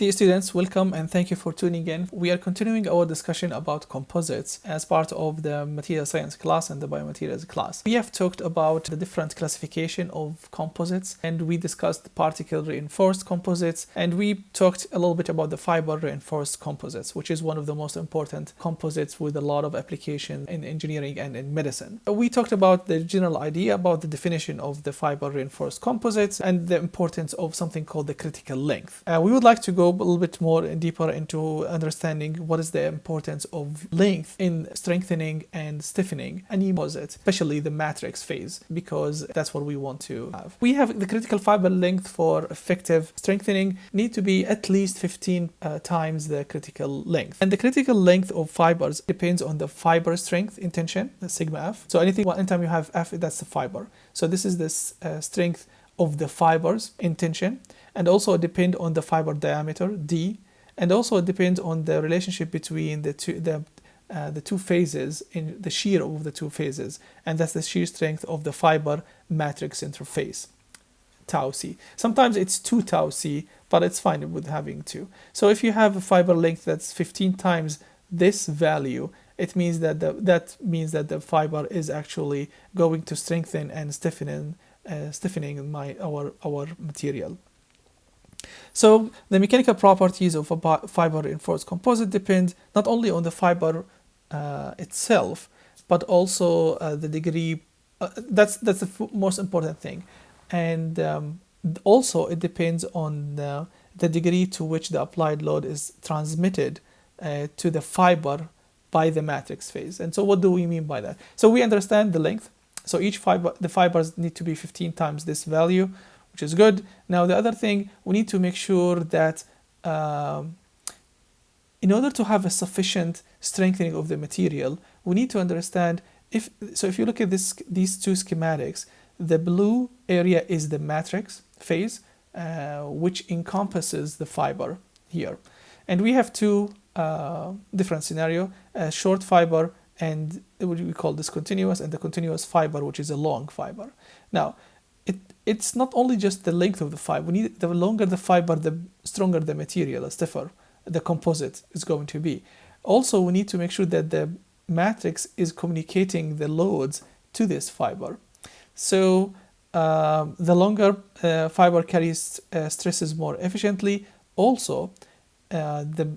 Dear students, welcome and thank you for tuning in. We are continuing our discussion about composites as part of the material science class and the biomaterials class. We have talked about the different classification of composites, and we discussed particle reinforced composites, and we talked a little bit about the fiber reinforced composites, which is one of the most important composites with a lot of application in engineering and in medicine. We talked about the general idea about the definition of the fiber reinforced composites and the importance of something called the critical length. We would like to go a little bit more deeper into understanding what is the importance of length in strengthening and stiffening any composite, especially the matrix phase, because that's what we want to have. We have the critical fiber length for effective strengthening need to be at least 15 times the critical length. And the critical length of fibers depends on the fiber strength in tension, the sigma F. So anytime you have F, that's the fiber. So this is the strength of the fibers in tension, and also depend on the fiber diameter D, and also it depends on the relationship between the two phases in the shear of the two phases, and that's the shear strength of the fiber matrix interface, tau C. Sometimes it's 2 tau C, but it's fine with having 2. So if you have a fiber length that's 15 times this value, it means that the fiber is actually going to strengthen and stiffening our material. So the mechanical properties of a fiber-reinforced composite depend not only on the fiber itself, but also the degree. That's the most important thing, and also it depends on the degree to which the applied load is transmitted to the fiber by the matrix phase. And so what do we mean by that? So we understand the length. So the fibers need to be 15 times this value, which is good. Now the other thing, we need to make sure that in order to have a sufficient strengthening of the material, we need to understand if you look at these two schematics, the blue area is the matrix phase, which encompasses the fiber here. And we have two different scenarios, a short fiber and what we call discontinuous, and the continuous fiber, which is a long fiber. Now, it's not only just the length of the fiber. The longer the fiber, the stronger the material, the stiffer the composite is going to be. Also, we need to make sure that the matrix is communicating the loads to this fiber. So the longer fiber carries stresses more efficiently. Also, the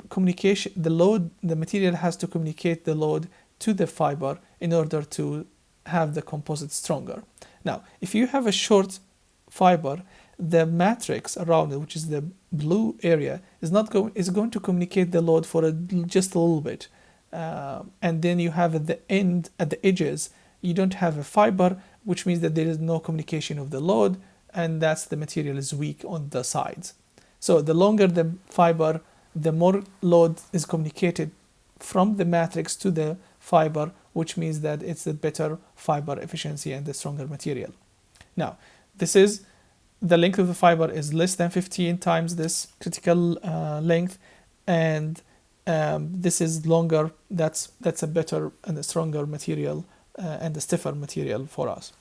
material has to communicate the load to the fiber in order to have the composite stronger. Now, if you have a short fiber, the matrix around it, which is the blue area, is going to communicate the load for just a little bit, and then you have at the edges, you don't have a fiber, which means that there is no communication of the load, and that's the material is weak on the sides. So the longer the fiber, the more load is communicated from the matrix to the fiber, which means that it's a better fiber efficiency and the stronger material. Now, this is the length of the fiber is less than 15 times this critical length, and this is longer. That's a better and a stronger material and a stiffer material for us.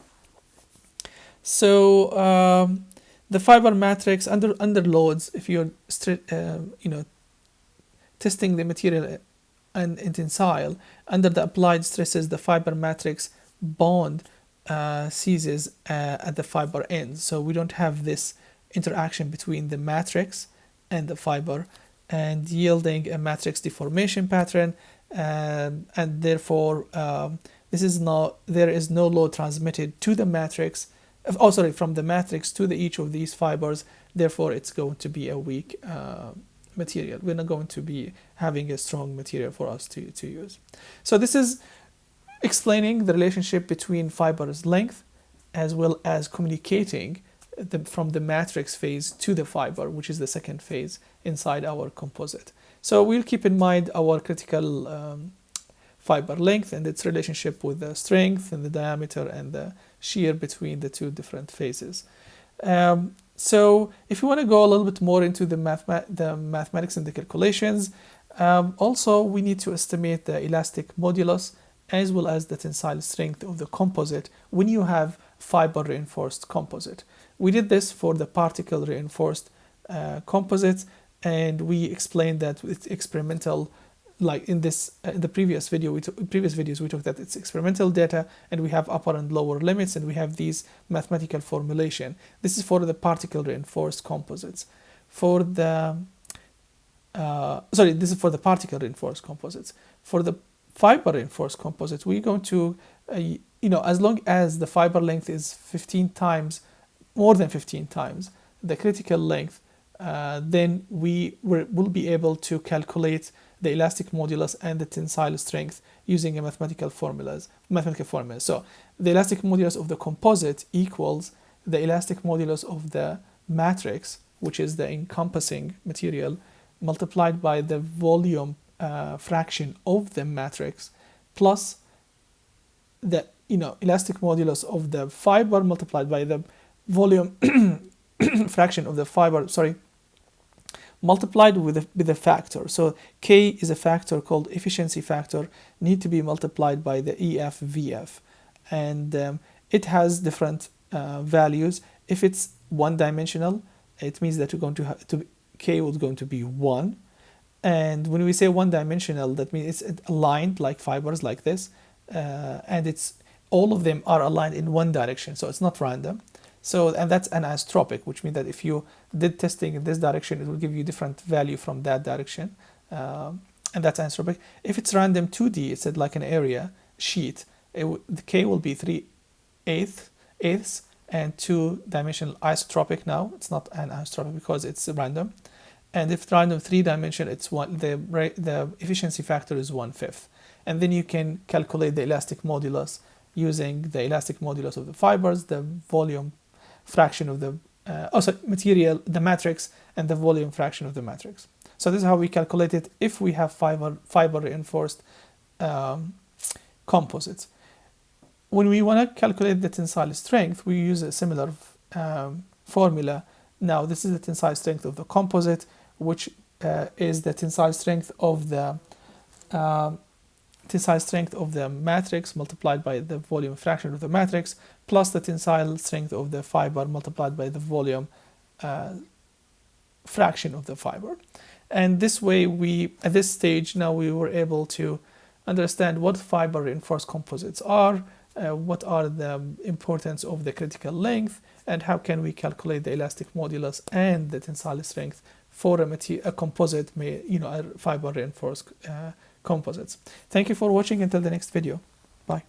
So the fiber matrix under loads, if you're testing the material and in tensile, under the applied stresses, the fiber matrix bond ceases at the fiber end. So we don't have this interaction between the matrix and the fiber, and yielding a matrix deformation pattern, and therefore there is no load transmitted to the matrix. From the matrix to each of these fibers. Therefore, it's going to be a weak material. We're not going to be having a strong material for us to use. So this is explaining the relationship between fibers length as well as communicating from the matrix phase to the fiber, which is the second phase inside our composite. So we'll keep in mind our critical fiber length and its relationship with the strength and the diameter and the shear between the two different phases. So if you want to go a little bit more into the mathematics and the calculations, also we need to estimate the elastic modulus as well as the tensile strength of the composite when you have fiber-reinforced composite. We did this for the particle-reinforced composites, and we explained that it's experimental. Like in this, in the previous video, previous videos, we took that it's experimental data, and we have upper and lower limits, and we have these mathematical formulation. This is for the particle reinforced composites. For the this is for the particle reinforced composites. For the fiber reinforced composites, we're going to, as long as the fiber length is 15 times, more than 15 times the critical length, then we will be able to calculate the elastic modulus and the tensile strength using a mathematical formulas. So the elastic modulus of the composite equals the elastic modulus of the matrix, which is the encompassing material, multiplied by the volume fraction of the matrix, plus the elastic modulus of the fiber multiplied by the volume fraction of the fiber, multiplied with a factor. So K is a factor called efficiency factor, need to be multiplied by the EF/VF, and it has different values. If it's one-dimensional, it means that you're going to K is going to be 1, and when we say one-dimensional, that means it's aligned like fibers like this, and it's all of them are aligned in one direction, so it's not random. So, and that's anisotropic, which means that if you did testing in this direction, it will give you different value from that direction, and that's anisotropic. If it's random 2D, it's like an area sheet, the K will be 3/8 and 2-dimensional isotropic. Now it's not anisotropic because it's random, and if it's random 3-dimensional, it's the efficiency factor is 1/5, and then you can calculate the elastic modulus using the elastic modulus of the fibers, the volume fraction of the material, the matrix, and the volume fraction of the matrix. So this is how we calculate it if we have fiber reinforced composites. When we want to calculate the tensile strength, we use a similar formula. Now this is the tensile strength of the composite, which is the tensile strength of the matrix multiplied by the volume fraction of the matrix, plus the tensile strength of the fiber multiplied by the volume fraction of the fiber. And this way, at this stage now, we were able to understand what fiber reinforced composites are, what are the importance of the critical length, and how can we calculate the elastic modulus and the tensile strength for a composite, fiber reinforced composites. Thank you for watching. Until the next video. Bye.